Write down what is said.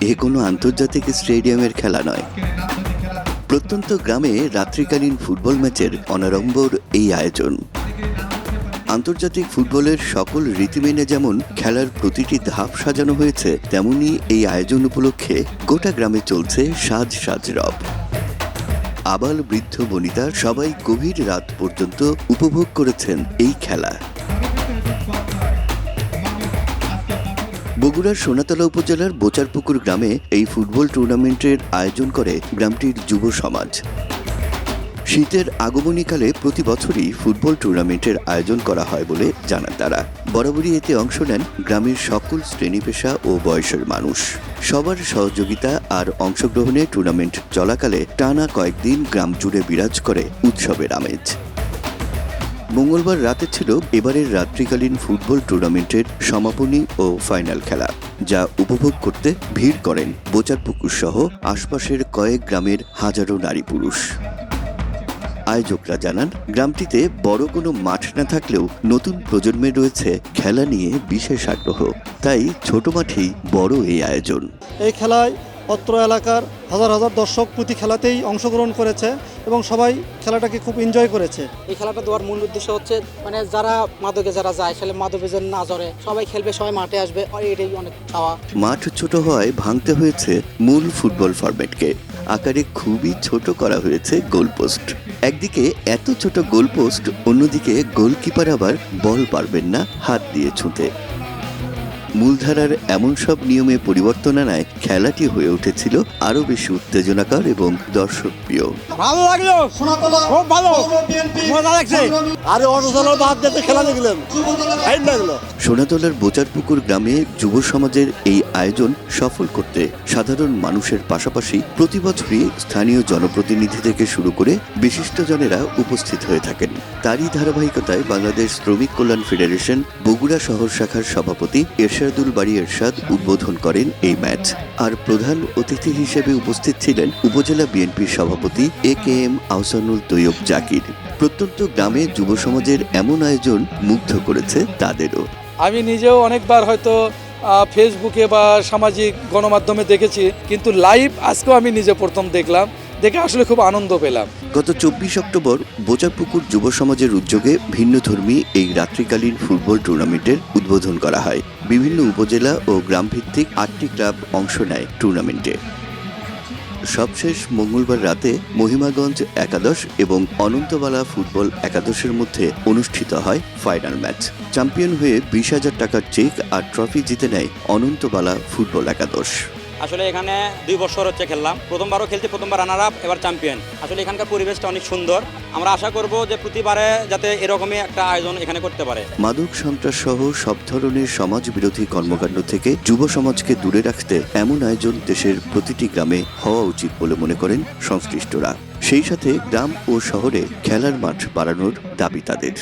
এ কোনো আন্তর্জাতিক স্টেডিয়ামের খেলা নয়। প্রত্যন্ত গ্রামে রাত্রিকালীন ফুটবল ম্যাচের অনাড়ম্বর এই আয়োজন। আন্তর্জাতিক ফুটবলের সকল রীতি মেনে যেমন খেলার প্রতিটি ধাপ সাজানো হয়েছে, তেমনি এই আয়োজন উপলক্ষে গোটা গ্রামে চলছে সাজ সাজ রব। আবাল বৃদ্ধ বনিতা সবাই গভীর রাত পর্যন্ত উপভোগ করেছেন এই খেলা। বগুড়ার সোনাতলা উপজেলার বোচারপুকুর গ্রামে এই ফুটবল টুর্নামেন্টের আয়োজন করে গ্রামটির যুব সমাজ। শীতের আগমনীকালে প্রতি বছরই ফুটবল টুর্নামেন্টের আয়োজন করা হয় বলে জানান তারা। বরাবরই এতে অংশ নেন গ্রামের সকল শ্রেণী পেশা ও বয়সের মানুষ। সবার সহযোগিতা আর অংশগ্রহণে টুর্নামেন্ট চলাকালে টানা কয়েকদিন গ্রাম জুড়ে বিরাজ করে উৎসবের আমেজ। মঙ্গলবার রাতে ছিল এবারের রাত্রিকালীন ফুটবল টুর্নামেন্টের সমাপনী ও ফাইনাল খেলা, যা উপভোগ করতে ভিড় করেন বোচারপুকুর সহ আশপাশের কয়েক গ্রামের হাজারো নারী পুরুষ। আয়োজকরা জানান, গ্রামটিতে বড় কোনো মাঠ না থাকলেও নতুন প্রজন্মের রয়েছে খেলা নিয়ে বিশেষ আগ্রহ, তাই ছোট মাঠেই বড় এই আয়োজন। এই খেলায় অত্র এলাকার হাজার হাজার দর্শক প্রতি খেলাতেই অংশগ্রহণ করেছে এবং সবাই খেলাটাকে খুব এনজয় করেছে। এই খেলাটা দেওয়ার মূল উদ্দেশ্য হচ্ছে যারা মাদকে যায় সেটা মাদকে যেন না জড়ে, সবাই খেলবে, সবাই মাঠে আসবে, এটাই অনেক চাওয়া। মাঠ ছোট হওয়ায় ভাঙতে হয়েছে মূল ফুটবল ফরম্যাটকে। আকারে খুবই ছোট করা হয়েছে গোলপোস্ট। একদিকে এত ছোট গোলপোস্ট, অন্যদিকে গোলকিপার আবার বল পারবেন না হাত দিয়ে ছুঁতে। মূলধারার এমন সব নিয়মে পরিবর্তন আনায় খেলাটি হয়ে উঠেছিল আরো বেশি উত্তেজনাকর এবং দর্শকপ্রিয়। ভালো লাগলো, খুব ভালো, মজা লাগছে। আরে অটোচালক বাদ দিতে খেলা দেখলাম, ফাইন লাগলো। সোনাতলার বোচারপুকুর গ্রামে যুব সমাজের এই আয়োজন সফল করতে সাধারণ মানুষের পাশাপাশি প্রতি বছরই স্থানীয় জনপ্রতিনিধি থেকে শুরু করে বিশিষ্টজনেরা উপস্থিত হয়ে থাকেন। তারই ধারাবাহিকতায় বাংলাদেশ শ্রমিক কল্যাণ ফেডারেশন বগুড়া শহর শাখার সভাপতি এরশাদুল বারী এরশাদ উদ্বোধন করেন এই ম্যাচ। আর প্রধান অতিথি হিসেবে উপস্থিত ছিলেন উপজেলা বিএনপির সভাপতি AKM আহসানুল তৈয়ব জাকির। প্রত্যন্ত গ্রামে যুব সমাজের এমন আয়োজন মুগ্ধ করেছে তাদেরও। আমি নিজেও অনেকবার হয়তো ফেসবুকে বা সামাজিক গণমাধ্যমে দেখেছি, কিন্তু লাইভ আজকেও আমি নিজে প্রথম দেখলাম, দেখে আসলে খুব আনন্দ পেলাম। গত 24 অক্টোবর বোচারপুকুর যুব সমাজের উদ্যোগে ভিন্নধর্মী এই রাত্রিকালীন ফুটবল টুর্নামেন্টের উদ্বোধন করা হয়। বিভিন্ন উপজেলা ও গ্রামভিত্তিক 8টি ক্লাব অংশ নেয় টুর্নামেন্টে। সবশেষ মঙ্গলবার রাতে মহিমাগঞ্জ একাদশ এবং অনন্তবালা ফুটবল একাদশের মধ্যে অনুষ্ঠিত হয় ফাইনাল ম্যাচ। চ্যাম্পিয়ন হয়ে 20,000 টাকার চেক আর ট্রফি জিতে নেয় অনন্তবালা ফুটবল একাদশ। আসলে এখানে 2 বছর হচ্ছে খেললাম, প্রথমবারও খেলছি, প্রথমবার রানার আপ, এবার চ্যাম্পিয়ন। আসলে এখানকার পরিবেশটা অনেক সুন্দর। আমরা আশা করব যে প্রতিবারে যাতে এরকমই একটা আয়োজন এখানে করতে পারে। মাদক সন্ত্রাস সহ সব ধরনের সমাজ বিরোধী কর্মকাণ্ড থেকে যুব সমাজকে দূরে রাখতে এমন আয়োজন দেশের প্রতিটি গ্রামে হওয়া উচিত বলে মনে করেন সংশ্লিষ্টরা। সেই সাথে গ্রাম ও শহরে খেলার মাঠ বাড়ানোর দাবি তাদের।